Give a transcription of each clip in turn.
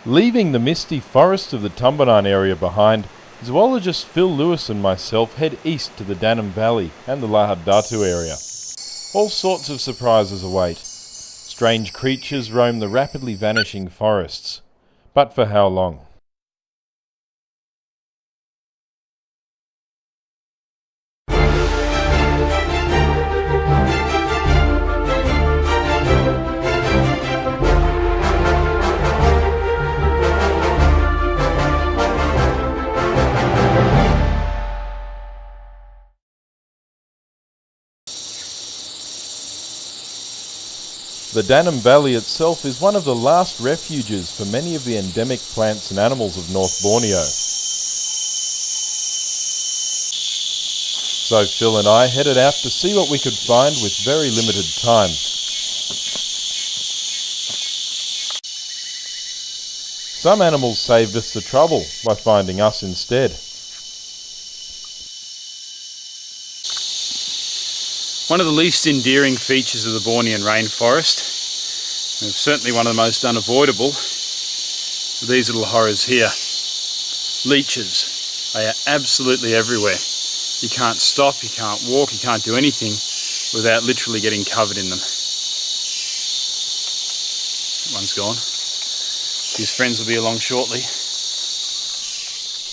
Leaving the misty forest of the Tumbanan area behind, zoologist Phil Lewis and myself head east to the Danum Valley and the Lahad Datu area. All sorts of surprises await. Strange creatures roam the rapidly vanishing forests. But for how long? The Danum Valley itself is one of the last refuges for many of the endemic plants and animals of North Borneo. So Phil and I headed out to see what we could find with very limited time. Some animals saved us the trouble by finding us instead. One of the least endearing features of the Bornean rainforest, and certainly one of the most unavoidable, are these little horrors here. Leeches. They are absolutely everywhere. You can't stop, you can't walk, you can't do anything without literally getting covered in them. One's gone. His friends will be along shortly.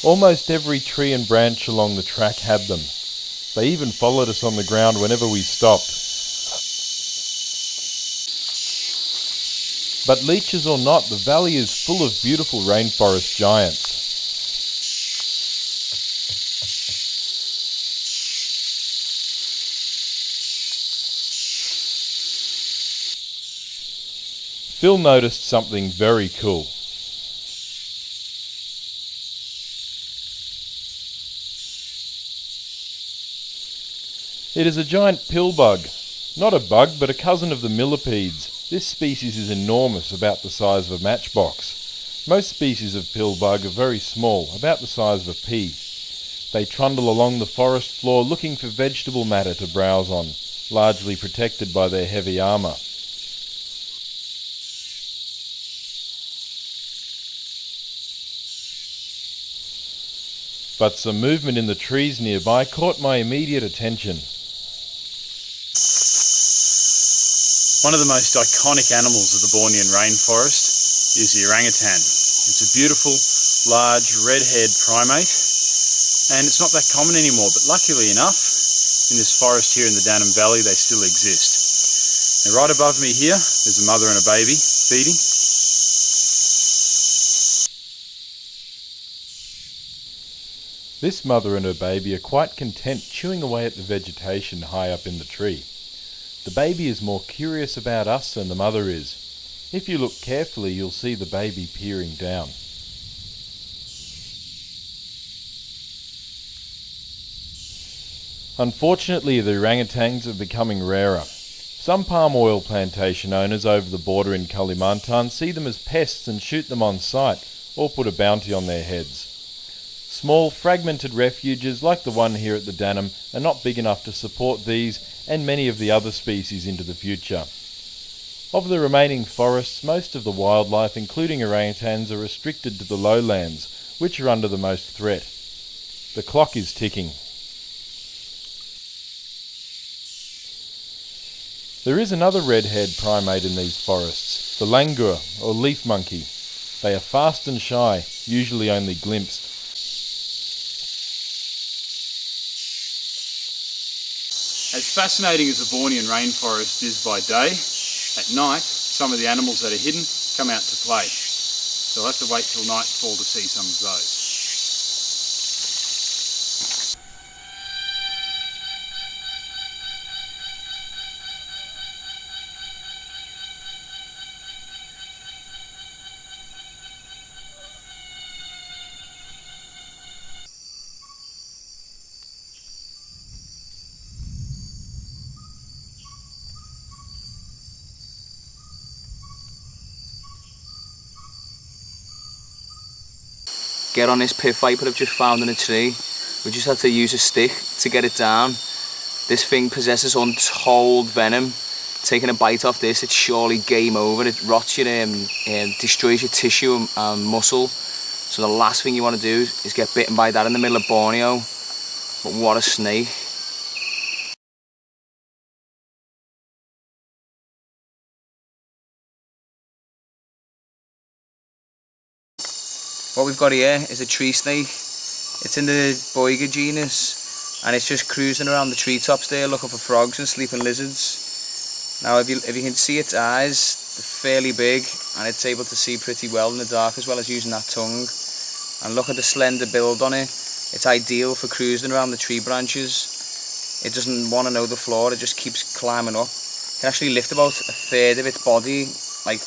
Almost every tree and branch along the track had them. They even followed us on the ground whenever we stopped. But leeches or not, the valley is full of beautiful rainforest giants. Phil noticed something very cool. It is a giant pillbug. Not a bug, but a cousin of the millipedes. This species is enormous, about the size of a matchbox. Most species of pillbug are very small, about the size of a pea. They trundle along the forest floor looking for vegetable matter to browse on, largely protected by their heavy armour. But some movement in the trees nearby caught my immediate attention. One of the most iconic animals of the Bornean rainforest is the orangutan. It's a beautiful, large, red-haired primate, and it's not that common anymore, but luckily enough, in this forest here in the Danum Valley, they still exist. And right above me here, there's a mother and a baby feeding. This mother and her baby are quite content chewing away at the vegetation high up in the tree. The baby is more curious about us than the mother is. If you look carefully, you'll see the baby peering down. Unfortunately, the orangutans are becoming rarer. Some palm oil plantation owners over the border in Kalimantan see them as pests and shoot them on sight, or put a bounty on their heads. Small, fragmented refuges like the one here at the Danum are not big enough to support these and many of the other species into the future. Of the remaining forests, most of the wildlife, including orangutans, are restricted to the lowlands, which are under the most threat. The clock is ticking. There is another red-haired primate in these forests, the langur, or leaf monkey. They are fast and shy, usually only glimpsed. As fascinating as the Bornean rainforest is by day, at night some of the animals that are hidden come out to play. So I'll have to wait till nightfall to see some of those. Get on this pit viper I've just found in a tree. We just had to use a stick to get it down. This thing possesses untold venom. taking a bite off this, it's surely game over. It rots your, destroys your tissue and muscle. So the last thing you want to do is get bitten by that in the middle of Borneo. But what a snake. What we've got here is a tree snake. It's in the Boiga genus, and it's just cruising around the treetops there looking for frogs and sleeping lizards. Now if you can see its eyes, they're fairly big, and it's able to see pretty well in the dark as well as using that tongue. And look at the slender build on it. It's ideal for cruising around the tree branches. It doesn't want to know the floor, it just keeps climbing up. It can actually lift about a third of its body, like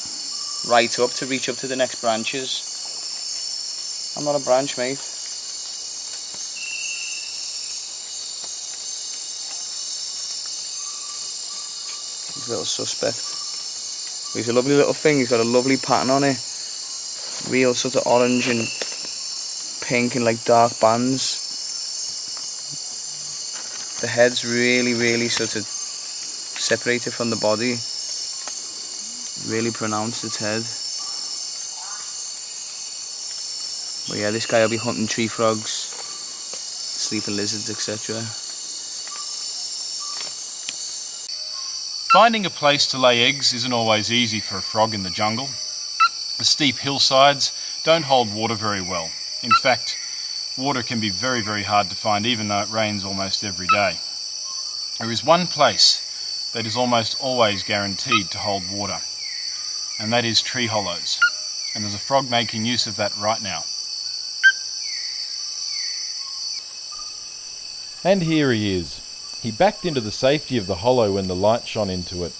right up to reach up to the next branches. I'm not a branch, mate. He's a little suspect. He's a lovely little thing, he's got a lovely pattern on it. Real sort of orange and pink and like dark bands. The head's really sort of separated from the body. Really pronounced, its head. But yeah, this guy will be hunting tree frogs, sleeping lizards, etc. Finding a place to lay eggs isn't always easy for a frog in the jungle. The steep hillsides don't hold water very well. In fact, water can be very hard to find even though it rains almost every day. There is one place that is almost always guaranteed to hold water, and that is tree hollows. And there's a frog making use of that right now. And here he is. He backed into the safety of the hollow when the light shone into it.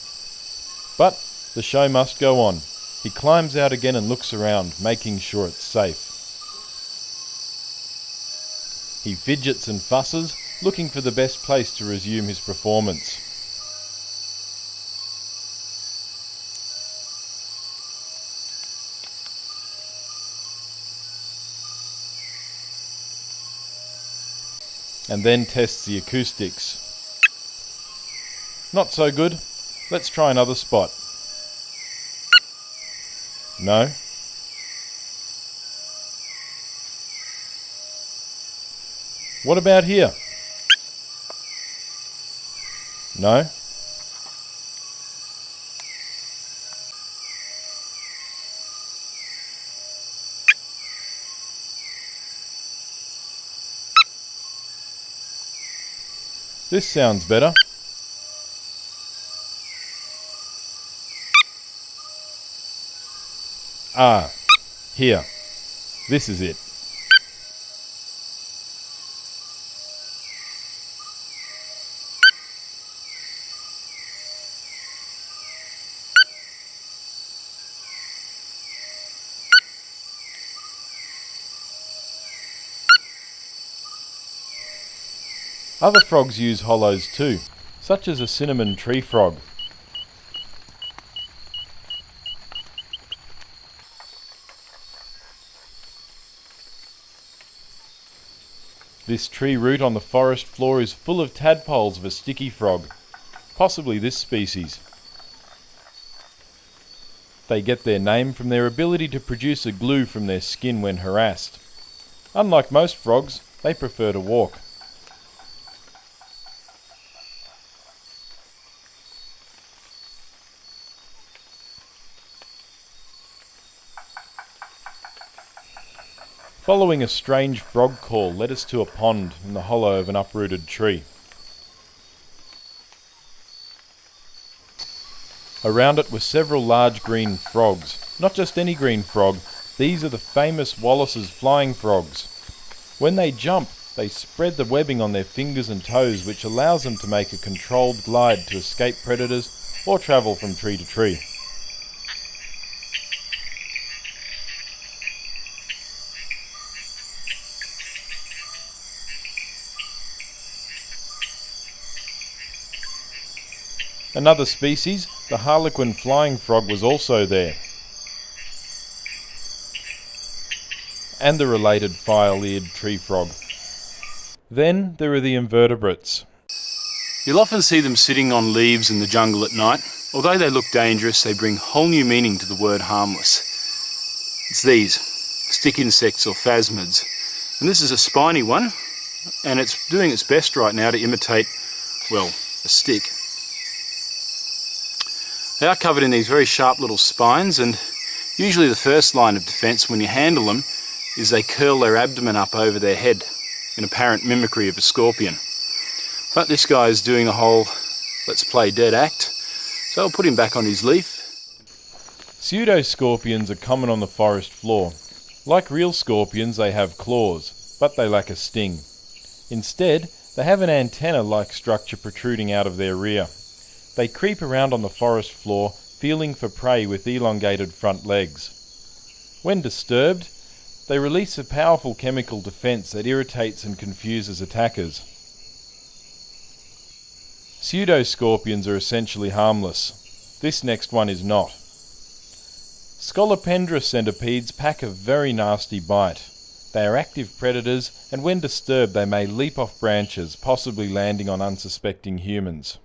But the show must go on. He climbs out again and looks around, making sure it's safe. He fidgets and fusses, looking for the best place to resume his performance. And then tests the acoustics. Not so good. Let's try another spot. No. What about here? No. This sounds better. Ah, here. This is it. Other frogs use hollows too, such as a cinnamon tree frog. This tree root on the forest floor is full of tadpoles of a sticky frog, possibly this species. They get their name from their ability to produce a glue from their skin when harassed. Unlike most frogs, they prefer to walk. Following a strange frog call led us to a pond in the hollow of an uprooted tree. Around it were several large green frogs. Not just any green frog, these are the famous Wallace's flying frogs. When they jump, they spread the webbing on their fingers and toes, which allows them to make a controlled glide to escape predators or travel from tree to tree. Another species, the harlequin flying frog, was also there. And the related file-eared tree frog. Then there are the invertebrates. You'll often see them sitting on leaves in the jungle at night. Although they look dangerous, they bring whole new meaning to the word harmless. It's these, stick insects or phasmids. And this is a spiny one, and it's doing its best right now to imitate, well, a stick. They are covered in these very sharp little spines, and usually the first line of defence when you handle them is they curl their abdomen up over their head in apparent mimicry of a scorpion. But this guy is doing a whole let's play dead act, so I'll put him back on his leaf. Pseudoscorpions are common on the forest floor. Like real scorpions, they have claws, but they lack a sting. Instead, they have an antenna-like structure protruding out of their rear. They creep around on the forest floor, feeling for prey with elongated front legs. When disturbed, they release a powerful chemical defense that irritates and confuses attackers. Pseudoscorpions are essentially harmless. This next one is not. Scolopendra centipedes pack a very nasty bite. They are active predators, and when disturbed they may leap off branches, possibly landing on unsuspecting humans.